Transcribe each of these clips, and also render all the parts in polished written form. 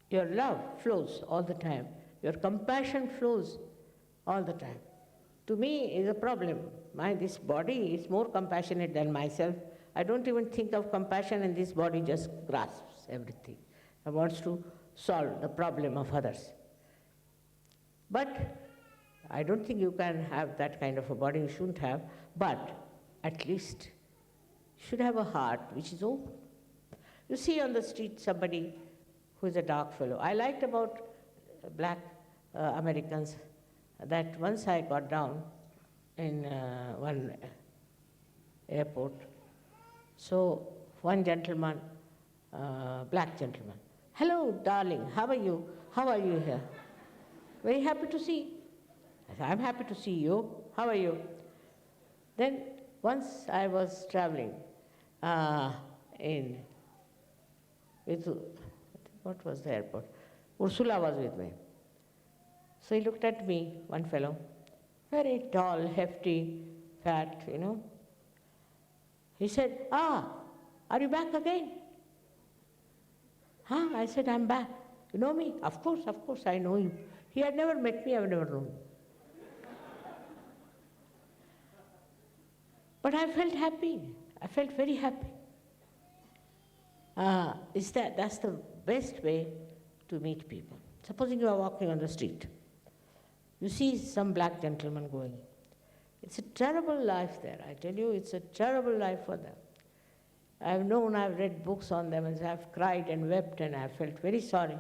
Your love flows all the time. Your compassion flows all the time. To me, is a problem. This body is more compassionate than myself. I don't even think of compassion, and this body just grasps everything and wants to solve the problem of others. But I don't think you can have that kind of a body, you shouldn't have, but at least you should have a heart which is open. You see on the street somebody who is a dark fellow. I liked about black Americans that once I got down in one airport, so one gentleman, black gentleman, "Hello, darling, how are you? How are you here? Very happy to see." I said, "I'm happy to see you. How are you?" Then once I was traveling what was the airport? Ursula was with me. So he looked at me, one fellow, very tall, hefty, fat, He said, "Ah, are you back again?" "Huh?" I said, "I'm back. You know me?" Of course, I know you." He had never met me, I've never known him. But I felt happy. I felt very happy. That's the best way to meet people. Supposing you are walking on the street. You see some black gentleman going. It's a terrible life there. I tell you, it's a terrible life for them. I've read books on them, and I've cried and wept, and I felt very sorry.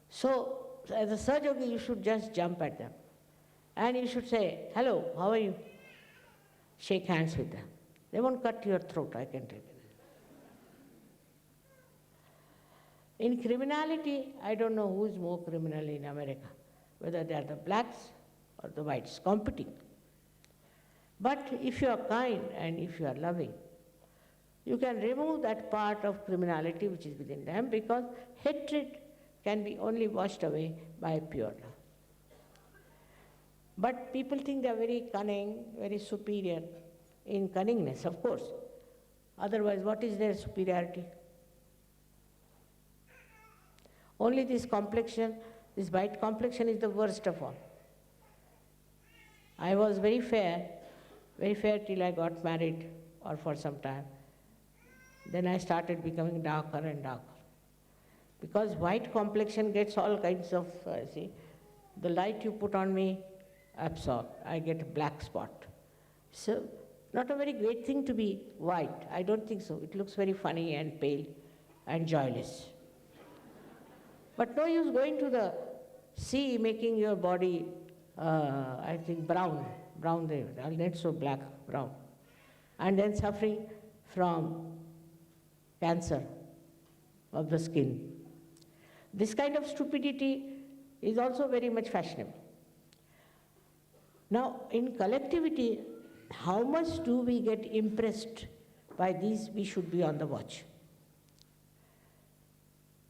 So, as a Sahaja, you should just jump at them. And you should say, "Hello, how are you?" Shake hands with them. They won't cut your throat, I can tell you. In criminality, I don't know who is more criminal in America, whether they are the blacks or the whites competing. But if you are kind and if you are loving, you can remove that part of criminality which is within them, because hatred can be only washed away by pure love. But people think they are very cunning, very superior in cunningness, of course. Otherwise, what is their superiority? Only this complexion, this white complexion is the worst of all. I was very fair till I got married or for some time. Then I started becoming darker and darker. Because white complexion gets all kinds of, the light you put on me, absorb. I get a black spot. So, not a very great thing to be white. I don't think so. It looks very funny and pale and joyless. But no use going to the sea, making your body, brown there, not so black, brown. And then suffering from cancer of the skin. This kind of stupidity is also very much fashionable. Now, in collectivity, how much do we get impressed by these? We should be on the watch.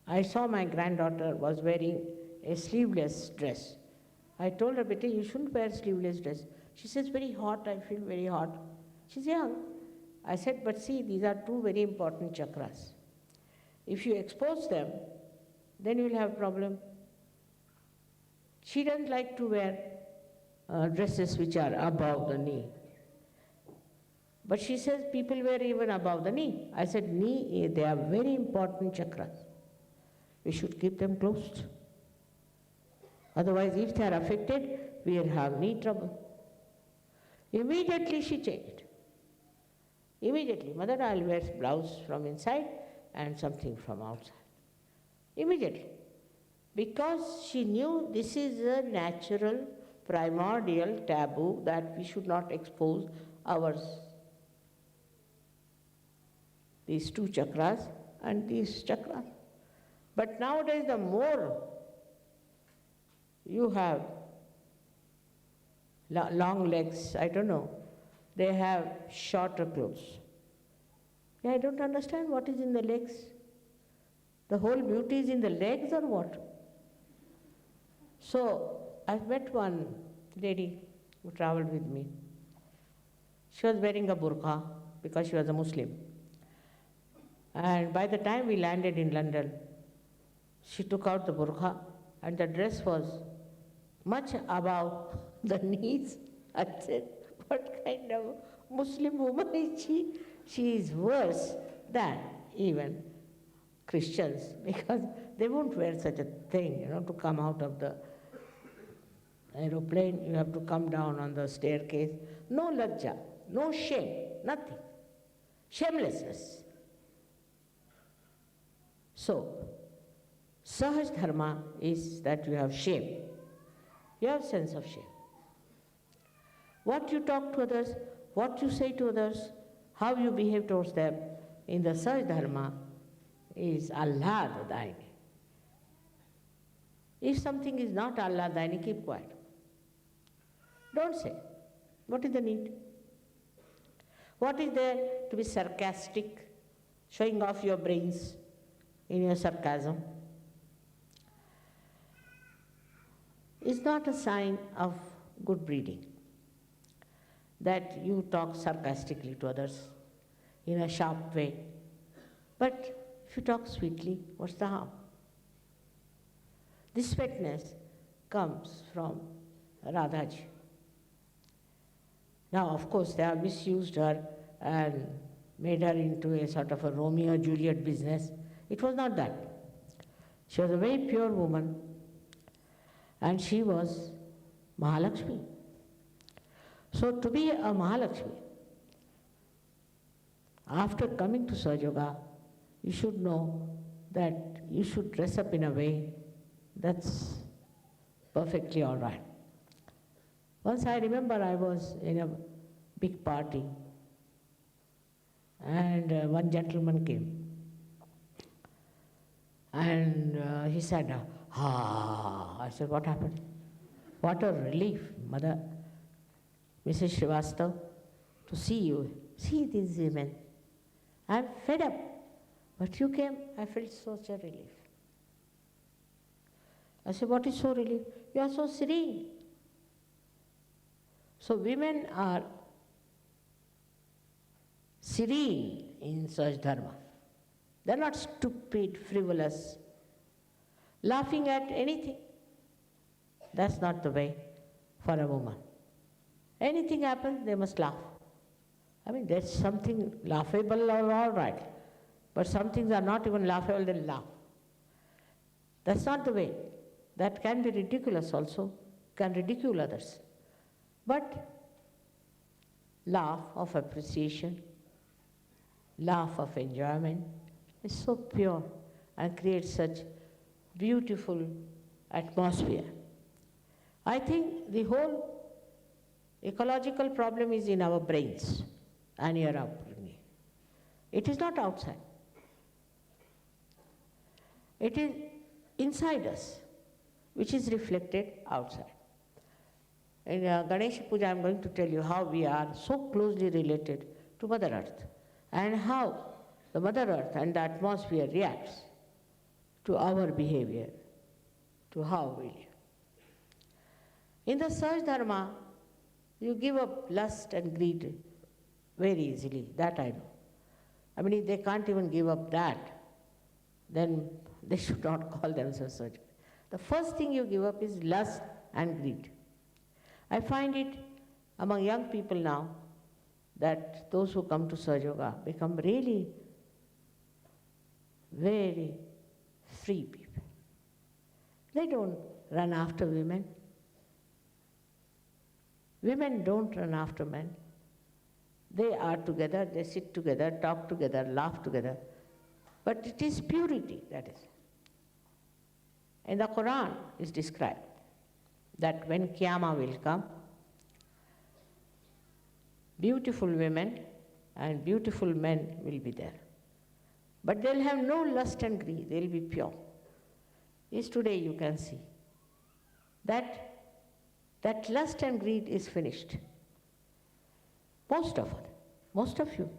I saw my granddaughter was wearing a sleeveless dress. I told her, "Beti, you shouldn't wear sleeveless dress." She says, "Very hot, I feel very hot." She's young. I said, "But see, these are two very important chakras. If you expose them, then you will have a problem." She doesn't like to wear dresses which are above the knee. But she says people wear even above the knee. I said, knee, they are very important chakras. We should keep them closed. Otherwise, if they are affected, we will have knee trouble. Immediately she changed. Immediately, "Mother, I'll wear blouse from inside and something from outside." Immediately. Because she knew this is a natural, primordial taboo that we should not expose these two chakras and these chakras. But nowadays, the more you have long legs, I don't know, they have shorter clothes. Yeah, I don't understand what is in the legs. The whole beauty is in the legs or what? So, I've met one lady who traveled with me. She was wearing a burqa because she was a Muslim. And by the time we landed in London, She took out the burqa and the dress was much above the knees. I said, what kind of Muslim woman is she? She is worse than even Christians, because they won't wear such a thing, to come out of the aeroplane. You have to come down on the staircase. No lajja, no shame, nothing. Shamelessness. So, Sahaj Dharma is that you have shame. You have sense of shame. What you talk to others, what you say to others, how you behave towards them in the Sahaj Dharma is Allah Daini. If something is not Allah Daini, keep quiet. Don't say. What is the need? What is there to be sarcastic, showing off your brains in your sarcasm? It's not a sign of good breeding that you talk sarcastically to others in a sharp way. But if you talk sweetly, what's the harm? This sweetness comes from Radhaji. Now, of course, they have misused her and made her into a sort of a Romeo Juliet business. It was not that. She was a very pure woman, and she was Mahalakshmi. So to be a Mahalakshmi, after coming to Sahaja Yoga, you should know that you should dress up in a way that's perfectly all right. Once I remember I was in a big party and one gentleman came and he said, I said, what happened? What a relief, Mother, Mrs. Srivastav, to see you. See these women. I'm fed up. But you came, I felt such a relief. I said, what is so relief? You are so serene. So women are serene in such dharma. They're not stupid, frivolous, laughing at anything. That's not the way for a woman. Anything happens, they must laugh. I mean, there's something laughable or all right. But some things are not even laughable, they'll laugh. That's not the way. That can be ridiculous also, can ridicule others. But laugh of appreciation, laugh of enjoyment is so pure and creates such beautiful atmosphere. I think the whole ecological problem is in our brains and your upbringing. It is not outside. It is inside us, which is reflected outside. In Ganesha Puja, I am going to tell you how we are so closely related to Mother Earth and how the Mother Earth and the atmosphere reacts to our behavior, to how we live. In the Sahaja Dharma, you give up lust and greed very easily, that I know. I mean, if they can't even give up that, then they should not call themselves Sahaja. The first thing you give up is lust and greed. I find it among young people now that those who come to Sahaja Yoga become really very free people. They don't run after women. Women don't run after men. They are together, they sit together, talk together, laugh together. But it is purity, that is. In the Quran is described that when Qiyamah will come, beautiful women and beautiful men will be there. But they'll have no lust and greed, they'll be pure. Yes, today you can see that lust and greed is finished. Most of you.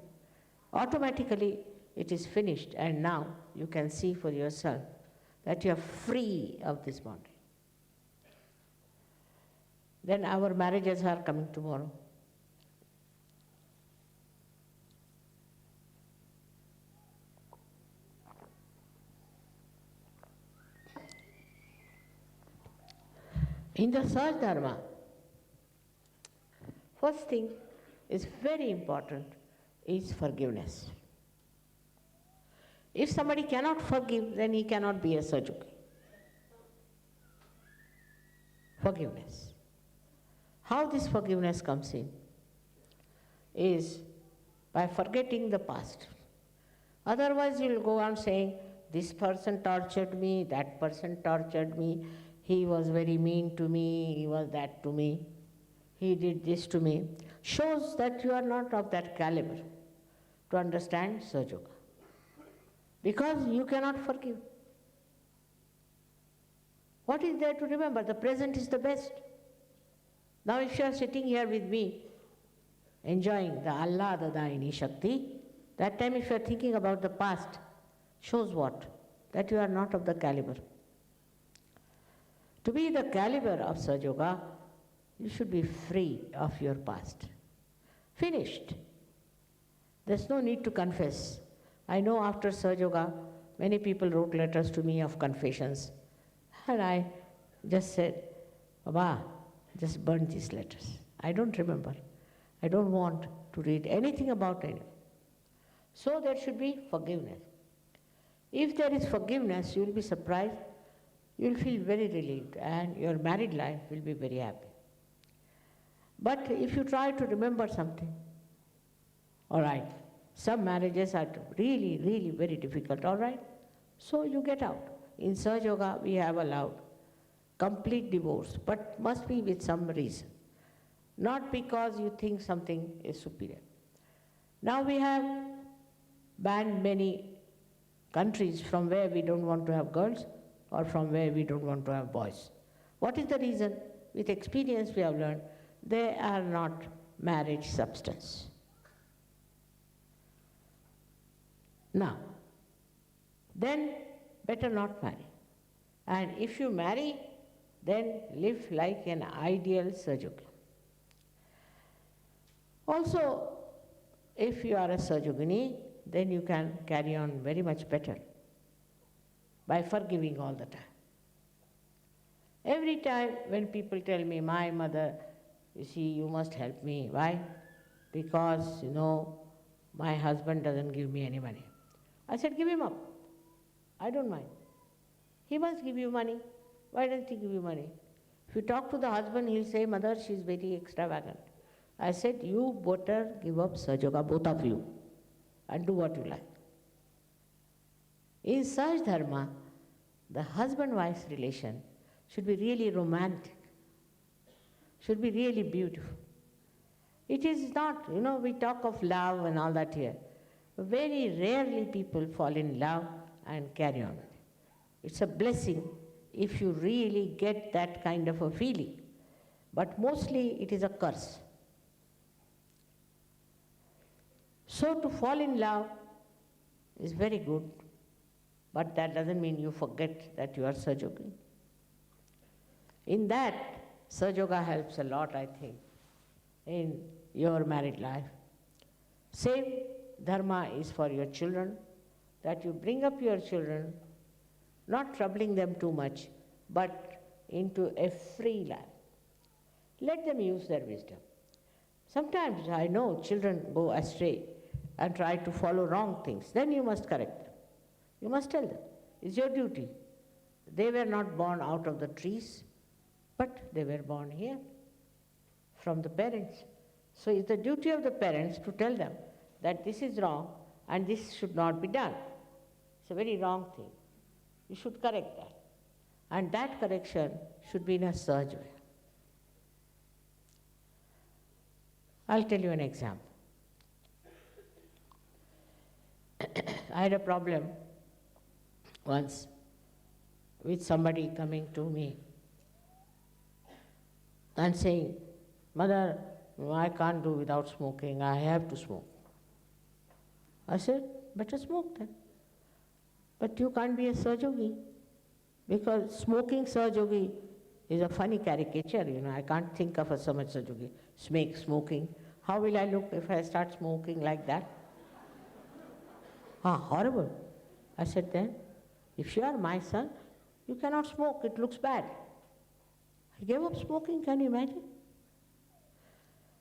Automatically it is finished, and now you can see for yourself that you are free of this boundary. Then our marriages are coming tomorrow. In the Saj Dharma, first thing is very important is forgiveness. If somebody cannot forgive, then he cannot be a Sajogi. Forgiveness. How this forgiveness comes in is by forgetting the past. Otherwise you will go on saying, this person tortured me, that person tortured me, he was very mean to me, he was that to me, he did this to me. Shows that you are not of that caliber to understand Sajoga. Because you cannot forgive. What is there to remember? The present is the best. Now if you are sitting here with me, enjoying the Ahladadaini Shakti, that time if you are thinking about the past, shows what? That you are not of the caliber. To be the caliber of Sajoga, you should be free of your past. Finished. There's no need to confess. I know after Sajoga, many people wrote letters to me of confessions. And I just said, Baba, just burn these letters. I don't remember. I don't want to read anything about anyone. So there should be forgiveness. If there is forgiveness, you will be surprised, you will feel very relieved, and your married life will be very happy. But if you try to remember something, all right, some marriages are really, really very difficult, all right, so you get out. In Sahaja Yoga, we have allowed complete divorce, but must be with some reason, not because you think something is superior. Now we have banned many countries from where we don't want to have girls or from where we don't want to have boys. What is the reason? With experience we have learned they are not marriage substance. Now, then better not marry. And if you marry, then live like an ideal Sajogi. Also, if you are a Sajogini, then you can carry on very much better by forgiving all the time. Every time when people tell me, my mother, you see, you must help me. Why? Because, my husband doesn't give me any money. I said, give him up. I don't mind. He must give you money. Why doesn't he give you money? If you talk to the husband, he'll say, mother, she's very extravagant. I said, you better give up Sajoga, both of you, and do what you like. In Saj Dharma, the husband-wife relation should be really romantic, should be really beautiful. It is not, we talk of love and all that here. Very rarely people fall in love and carry on. It's a blessing if you really get that kind of a feeling. But mostly it is a curse. So to fall in love is very good, but that doesn't mean you forget that you are Sajogi. In that, Sajoga helps a lot, I think, in your married life. Same dharma is for your children, that you bring up your children, not troubling them too much, but into a free life. Let them use their wisdom. Sometimes I know children go astray and try to follow wrong things. Then you must correct them. You must tell them. It's your duty. They were not born out of the trees, but they were born here from the parents. So it's the duty of the parents to tell them that this is wrong and this should not be done. It's a very wrong thing. You should correct that. And that correction should be in a Sahaj way. I'll tell you an example. I had a problem once with somebody coming to me and saying, Mother, I can't do without smoking, I have to smoke. I said, better smoke then. But you can't be a Sajogi, because smoking Sajogi is a funny caricature, I can't think of a Samaj Sajogi. Smoking. How will I look if I start smoking like that? Horrible. I said then, if you are my son, you cannot smoke, it looks bad. He gave up smoking, can you imagine?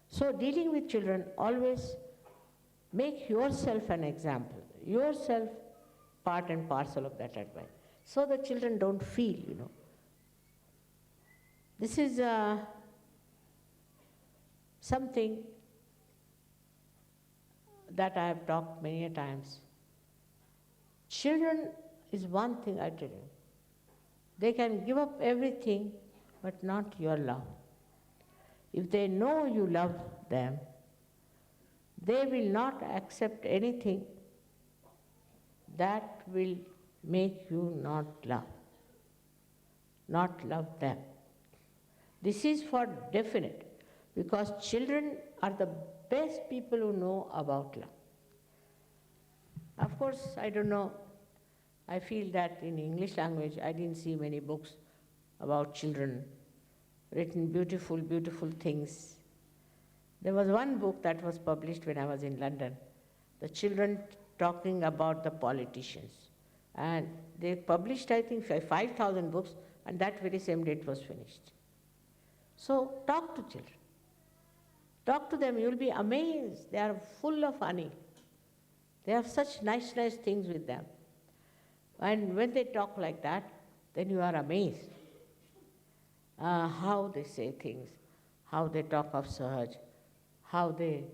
So dealing with children, always make yourself an example, yourself part and parcel of that advice, so the children don't feel. This is something that I have talked many a times. Children is one thing I tell you. They can give up everything, but not your love. If they know you love them, they will not accept anything that will make you not love them. This is for definite, because children are the best people who know about love. Of course, I don't know, I feel that in English language I didn't see many books about children, written beautiful, beautiful things. There was one book that was published when I was in London, the children talking about the politicians. And they published, I think, 5,000 books, and that very same day it was finished. So talk to children. Talk to them, you'll be amazed. They are full of honey. They have such nice, nice things with them. And when they talk like that, then you are amazed. How they say things, how they talk of Sahaj, how they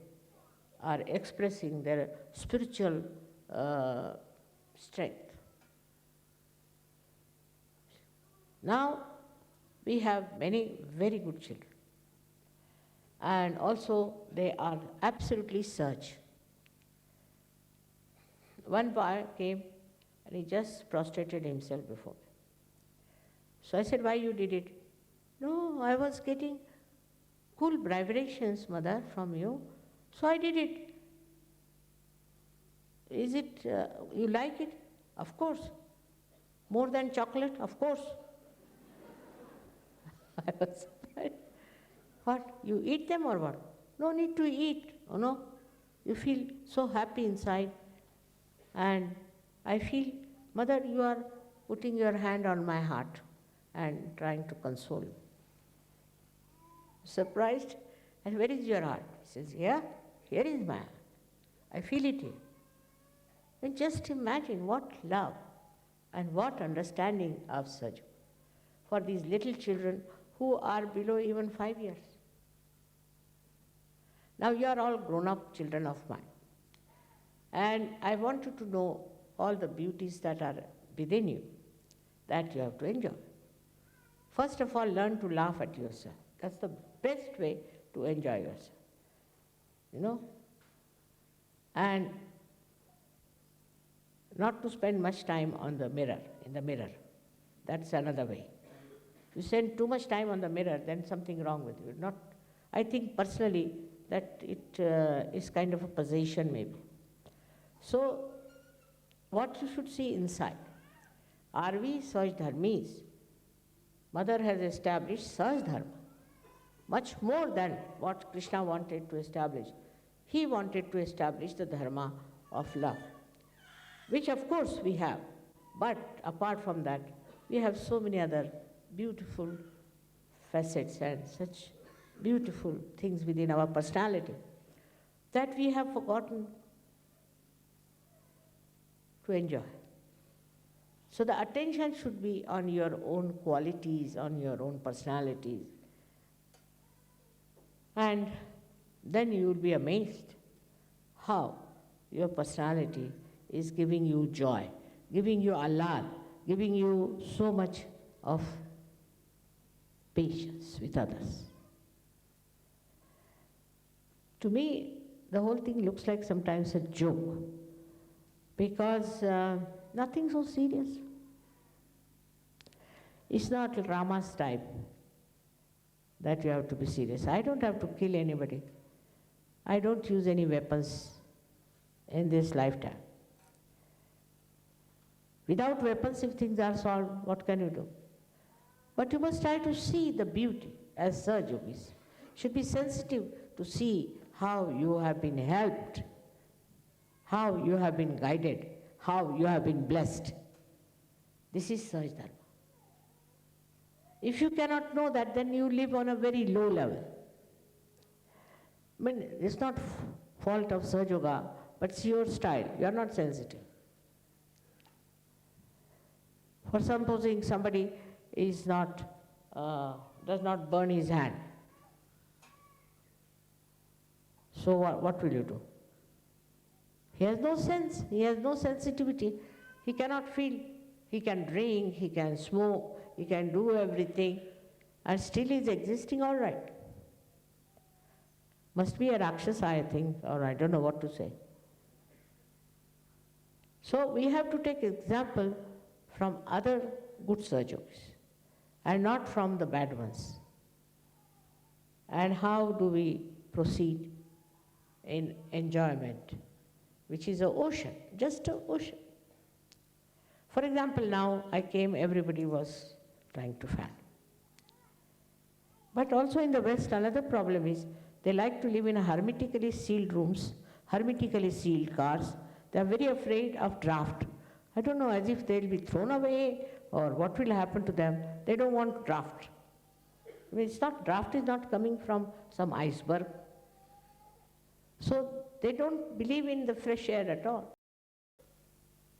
are expressing their spiritual strength. Now, we have many very good children. And also, they are absolutely Sahaj. One boy came and he just prostrated himself before me. So I said, why you did it? No, I was getting cool vibrations, mother, from you, so I did it. Is it, you like it? Of course. More than chocolate? Of course. I was surprised. What, you eat them or what? No need to eat, no. You feel so happy inside. And I feel, mother, you are putting your hand on my heart and trying to console me. Surprised, and where is your heart? He says, here is my heart. I feel it here. And just imagine what love and what understanding of Sahaj for these little children who are below even 5 years. Now you are all grown-up children of mine. And I want you to know all the beauties that are within you, that you have to enjoy. First of all, learn to laugh at yourself. That's the best way to enjoy yourself, And not to spend much time on the mirror, in the mirror. That's another way. If you spend too much time on the mirror, then something wrong with you. I think personally that it is kind of a possession maybe. So, what you should see inside. Are we Sahaj Dharmis? Mother has established Sahaj Dharma, much more than what Krishna wanted to establish. He wanted to establish the Dharma of love, which of course we have. But apart from that, we have so many other beautiful facets and such beautiful things within our personality that we have forgotten to enjoy. So the attention should be on your own qualities, on your own personalities. And then you will be amazed how your personality is giving you joy, giving you ahlad, giving you so much of patience with others. To me, the whole thing looks like sometimes a joke, because nothing so serious. It's not Rama's type that you have to be serious. I don't have to kill anybody. I don't use any weapons in this lifetime. Without weapons, if things are solved, what can you do? But you must try to see the beauty as Sahaj Yogis. Should be sensitive to see how you have been helped, how you have been guided, how you have been blessed. This is Sahaj Dharma. If you cannot know that, then you live on a very low level. I mean, it's not fault of Sahaja Yoga, but it's your style. You are not sensitive. For supposing somebody is not, does not burn his hand. So what will you do? He has no sense, he has no sensitivity. He cannot feel. He can drink, he can smoke, he can do everything, and still he is existing all right. Must be a Rakshasa, I think, or I don't know what to say. So we have to take example from other good Sahaja Yogis and not from the bad ones. And how do we proceed in enjoyment, which is an ocean, just an ocean. For example, now I came, everybody was trying to fan. But also in the West, another problem is they like to live in hermetically sealed rooms, hermetically sealed cars. They are very afraid of draft. I don't know, as if they'll be thrown away or what will happen to them. They don't want draft. I mean, draft is not coming from some iceberg. So they don't believe in the fresh air at all.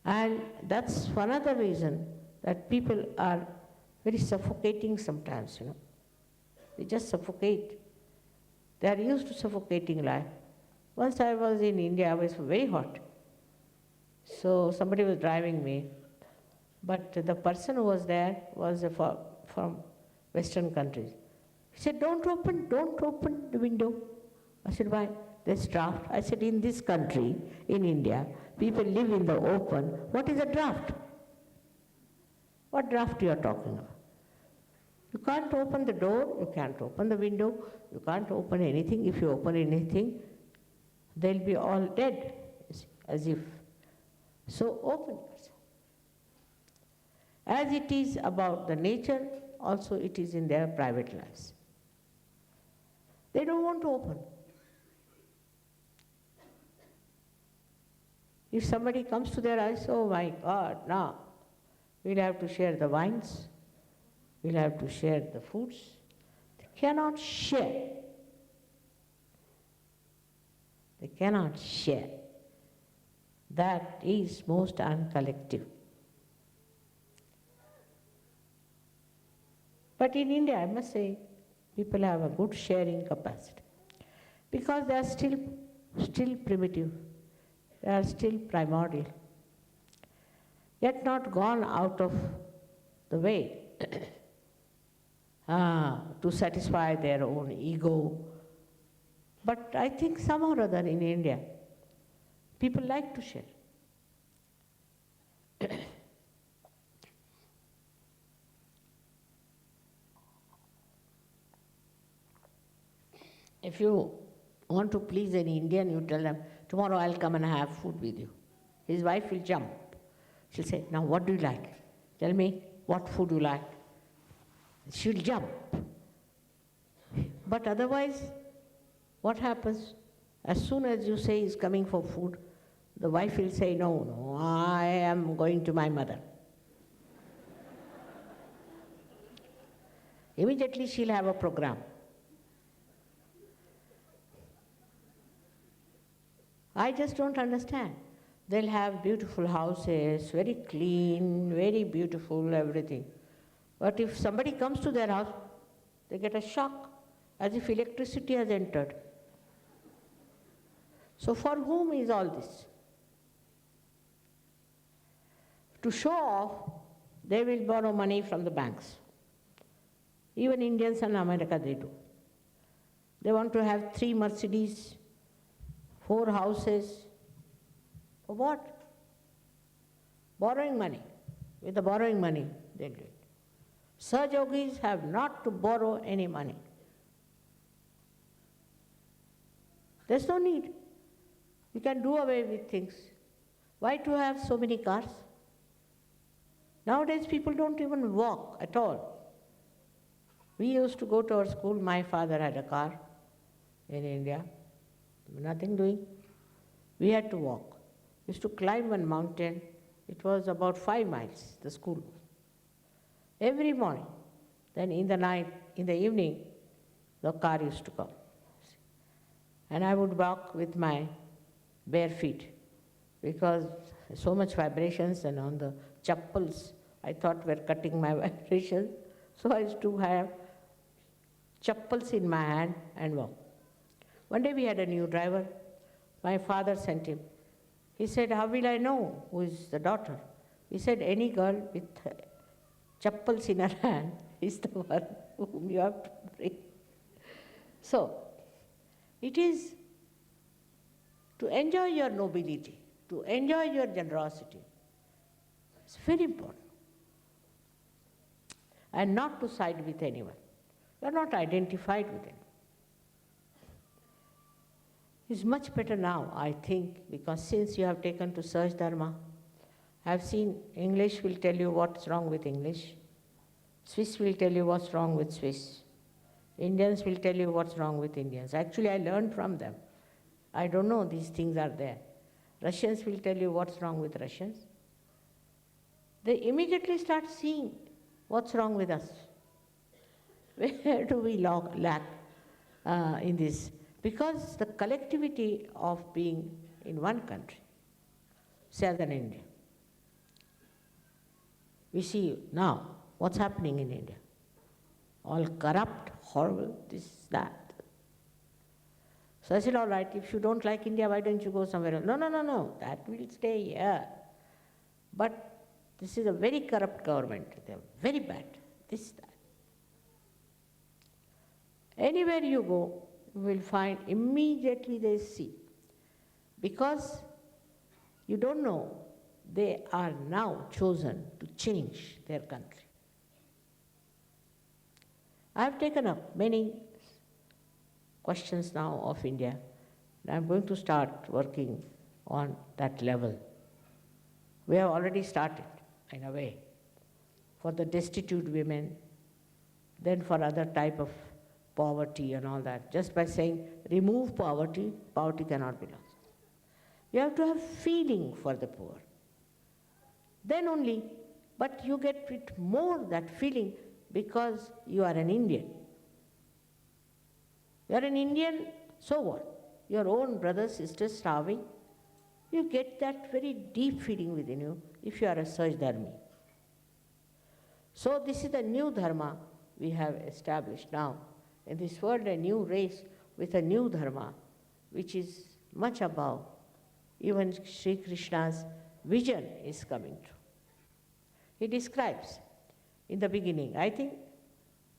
And that's one other reason that people are very suffocating sometimes, you know. They just suffocate. They are used to suffocating life. Once I was in India, it was very hot. So somebody was driving me, but the person who was there was from Western countries. He said, don't open the window. I said, why? There's draft. I said, in this country, in India, people live in the open. What is a draft? What draft you are talking about? You can't open the door, you can't open the window, you can't open anything. If you open anything, they'll be all dead, as if. So open yourself. As it is about the nature, also it is in their private lives. They don't want to open. If somebody comes to their eyes, oh my God, now we'll have to share the wines, we'll have to share the foods. They cannot share. They cannot share. That is most uncollective. But in India, I must say, people have a good sharing capacity because they are still primitive. They are still primordial, yet not gone out of the way to satisfy their own ego. But I think somehow or other in India, people like to share. If you want to please an Indian, you tell them, tomorrow I'll come and have food with you. His wife will jump. She'll say, now what do you like? Tell me what food you like. She'll jump. But otherwise, what happens? As soon as you say he's coming for food, the wife will say, no, I am going to my mother. Immediately she'll have a program. I just don't understand. They'll have beautiful houses, very clean, very beautiful, everything. But if somebody comes to their house, they get a shock, as if electricity has entered. So for whom is all this? To show off, they will borrow money from the banks. Even Indians in America, they do. They want to have 3 Mercedes, 4 houses. For what? Borrowing money. With the borrowing money, they'll do it. Sahaja Yogis have not to borrow any money. There's no need. You can do away with things. Why to have so many cars? Nowadays people don't even walk at all. We used to go to our school. My father had a car in India. Nothing doing. We had to walk. We used to climb one mountain. It was about 5 miles, the school. Every morning. Then in the night, in the evening, the car used to come. And I would walk with my bare feet because so much vibrations, and on the chappals I thought were cutting my vibrations. So I used to have chappals in my hand and walk. One day we had a new driver. My father sent him. He said, "How will I know who is the daughter?" He said, "Any girl with chappals in her hand is the one whom you have to bring." So, it is to enjoy your nobility, to enjoy your generosity. It's very important. And not to side with anyone. You are not identified with anyone. It's much better now, I think, because since you have taken to Sahaj Dharma, I have seen English will tell you what's wrong with English. Swiss will tell you what's wrong with Swiss. Indians will tell you what's wrong with Indians. Actually, I learned from them. I don't know these things are there. Russians will tell you what's wrong with Russians. They immediately start seeing what's wrong with us. Where do we lack in this? Because the collectivity of being in one country, southern India. We see now what's happening in India. All corrupt, horrible, this, that. So I said, all right, if you don't like India, why don't you go somewhere else? No, that will stay here. But this is a very corrupt government. They are very bad, this, that. Anywhere you go, you will find immediately they see. Because you don't know, they are now chosen to change their country. I have taken up many questions now of India, and I am going to start working on that level. We have already started, in a way, for the destitute women, then for other type of poverty and all that. Just by saying, remove poverty, poverty cannot be lost. You have to have feeling for the poor. Then only, but you get it more, that feeling, because you are an Indian. You are an Indian, so what? Your own brothers, sisters starving, you get that very deep feeling within you if you are a Sahaj Dharmi. So this is the new dharma we have established now. In this world, a new race with a new dharma, which is much above. Even Sri Krishna's vision is coming true. He describes in the beginning, I think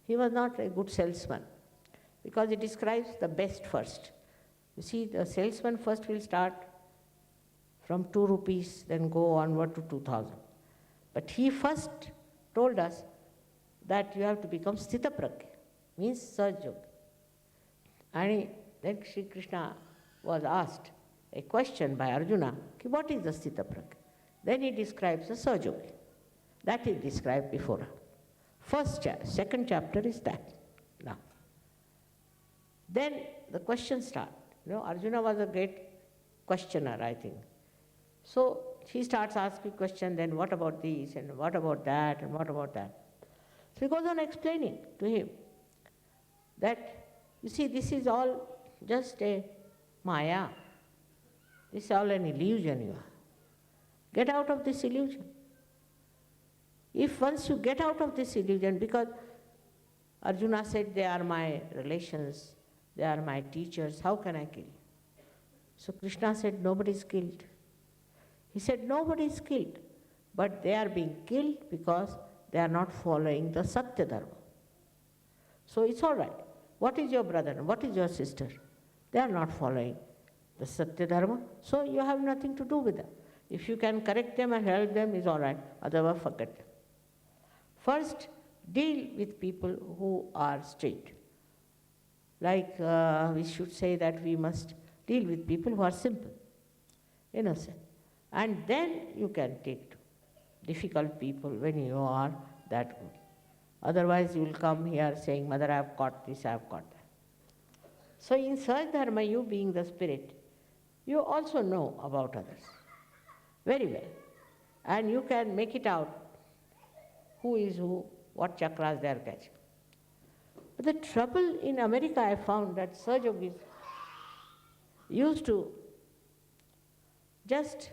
he was not a good salesman, because he describes the best first. You see, the salesman first will start from 2 rupees, then go onward to 2,000. But he first told us that you have to become Sthitapragya, means Sahaj Yogi. And then Sri Krishna was asked a question by Arjuna, what is the Sthitapragya? Then he describes the Sahaj Yogi. That is described before. Second chapter is that now. Then the questions start. Arjuna was a great questioner, I think. So he starts asking questions, then what about this, and what about that, and what about that. So he goes on explaining to him that, you see, this is all just a maya. This is all an illusion you are. Get out of this illusion. If once you get out of this illusion, because Arjuna said, they are my relations, they are my teachers, how can I kill you? So Krishna said, nobody is killed. He said, nobody is killed, but they are being killed because they are not following the Satya Dharma. So it's all right. What is your brother and what is your sister? They are not following the Satya Dharma, so you have nothing to do with them. If you can correct them and help them, is all right, otherwise forget them. First, deal with people who are straight. Like we should say that we must deal with people who are simple, innocent. And then you can take to difficult people when you are that good. Otherwise you will come here saying, Mother, I have caught this, I have caught that. So in Sahaj Dharma, you being the spirit, you also know about others very well. And you can make it out who is who, what chakras they are catching. But the trouble in America, I found that Saj Yogis used to just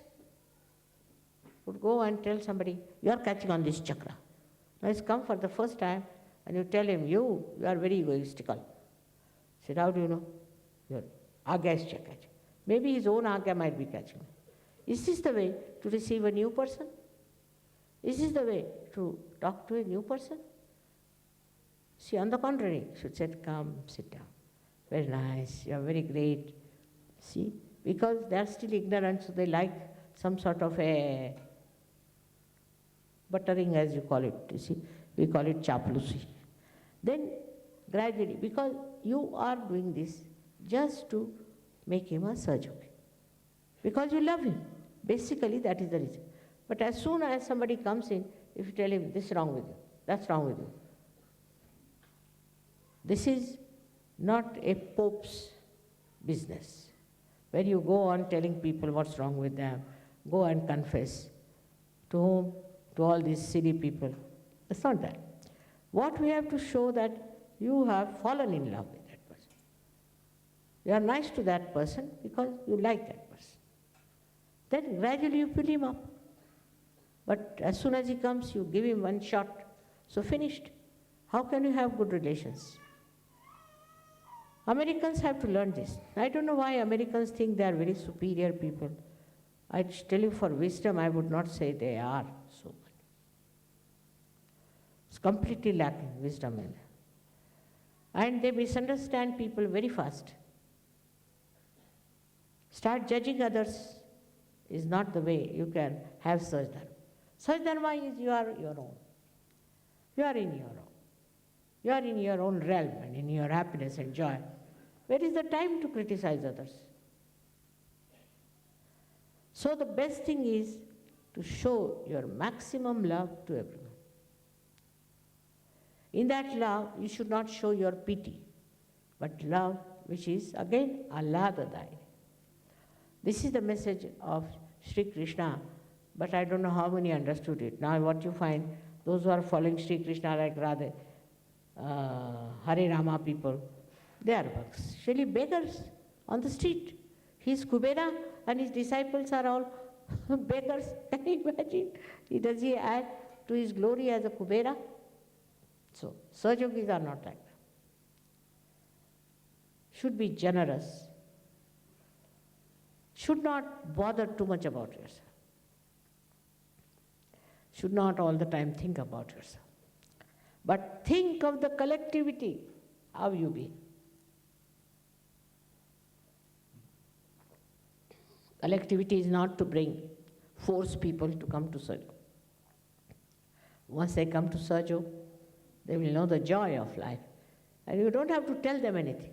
would go and tell somebody, you are catching on this chakra. Now he's come for the first time and you tell him, you are very egoistical. He said, how do you know? Your agya is catching. Maybe his own agya might be catching. Is this the way to receive a new person? Is this the way to talk to a new person? See, on the contrary, should say, come, sit down. Very nice, you are very great. See, because they are still ignorant, so they like some sort of a buttering, as you call it. You see, we call it chaplacy. Then gradually, because you are doing this just to make him a Saj Yogi, because you love him. Basically, that is the reason. But as soon as somebody comes in, if you tell him, this is wrong with you, that's wrong with you. This is not a pope's business, where you go on telling people what's wrong with them, go and confess. To whom? To all these silly people. It's not that. What we have to show that you have fallen in love with that person. You are nice to that person because you like that person. Then gradually you fill him up. But as soon as he comes, you give him one shot. So finished. How can you have good relations? Americans have to learn this. I don't know why Americans think they are very superior people. I tell you, for wisdom, I would not say they are so much. It's completely lacking wisdom in them. And they misunderstand people very fast. Start judging others is not the way you can have Saj Dharma. Saj Dharma is you are your own. You are in your own. You are in your own realm and in your happiness and joy. Where is the time to criticize others? So the best thing is to show your maximum love to everyone. In that love, you should not show your pity, but love which is again Ahladadai. This is the message of Sri Krishna, but I don't know how many understood it. Now what you find, those who are following Sri Krishna like Radha, Hare Rama people, they are actually beggars on the street. He is Kubera and his disciples are all beggars. Can you imagine? Does he add to his glory as a Kubera? So, Saj Yogis are not like that. Should be generous. Should not bother too much about yourself. Should not all the time think about yourself. But think of the collectivity, how you be. Collectivity is not to force people to come to Saj Yoga. Once they come to Saj Yoga, they will know the joy of life. And you don't have to tell them anything.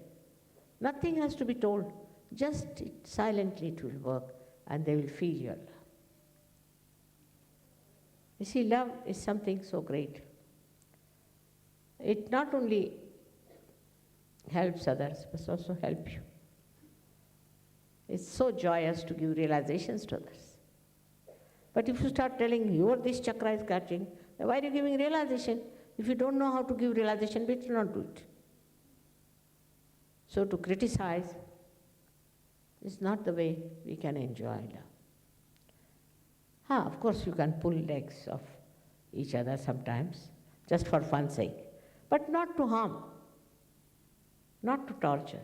Nothing has to be told. Just silently it will work and they will feel your love. You see, love is something so great. It not only helps others, but also helps you. It's so joyous to give realizations to others. But if you start telling this chakra is catching, then why are you giving realization? If you don't know how to give realization, better not do it. So to criticize is not the way we can enjoy love. Of course you can pull legs of each other sometimes, just for fun's sake, but not to harm, not to torture,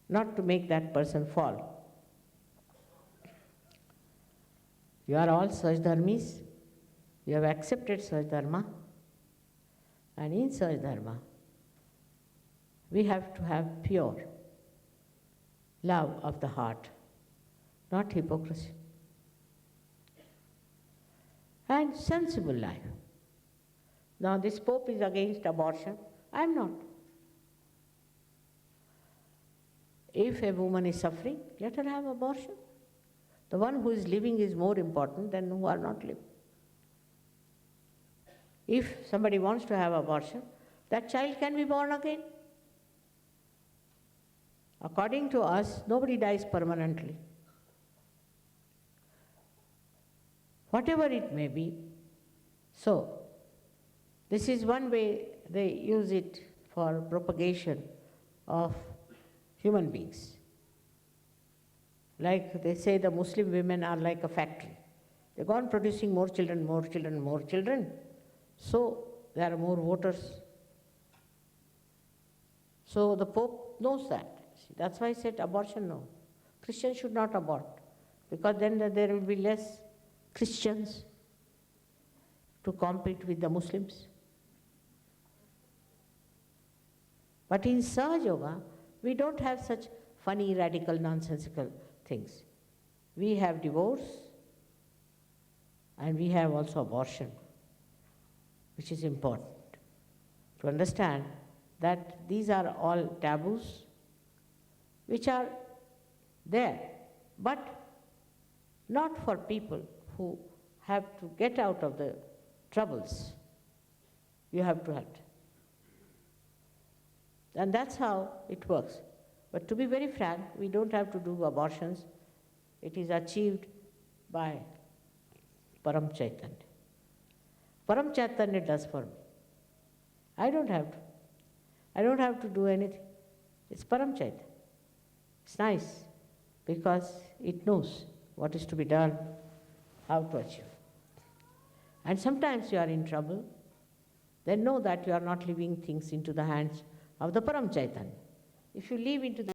not to make that person fall. You are all Saj Dharmis. You have accepted Saj Dharma. And in Saj Dharma, we have to have pure love of the heart, not hypocrisy. And sensible life. Now this Pope is against abortion. I am not. If a woman is suffering, let her have abortion. The one who is living is more important than who are not living. If somebody wants to have abortion, that child can be born again. According to us, nobody dies permanently. Whatever it may be, so This is one way they use it for propagation of human beings. Like they say the Muslim women are like a factory. They go on producing more children, more children, more children. So there are more voters. So the Pope knows that. See, that's why he said abortion no. Christians should not abort, because then there will be less Christians to compete with the Muslims. But in Sahaja Yoga, we don't have such funny, radical, nonsensical things. We have divorce and we have also abortion, which is important to understand that these are all taboos which are there, but not for people who have to get out of the troubles. You have to help. And that's how it works. But to be very frank, we don't have to do abortions. It is achieved by Param Chaitanya. Param Chaitanya does for me. I don't have to. I don't have to do anything. It's Param Chaitanya. It's nice because it knows what is to be done, how to achieve. And sometimes you are in trouble, then know that you are not leaving things into the hands of the Param Chaitanya. If you leave into the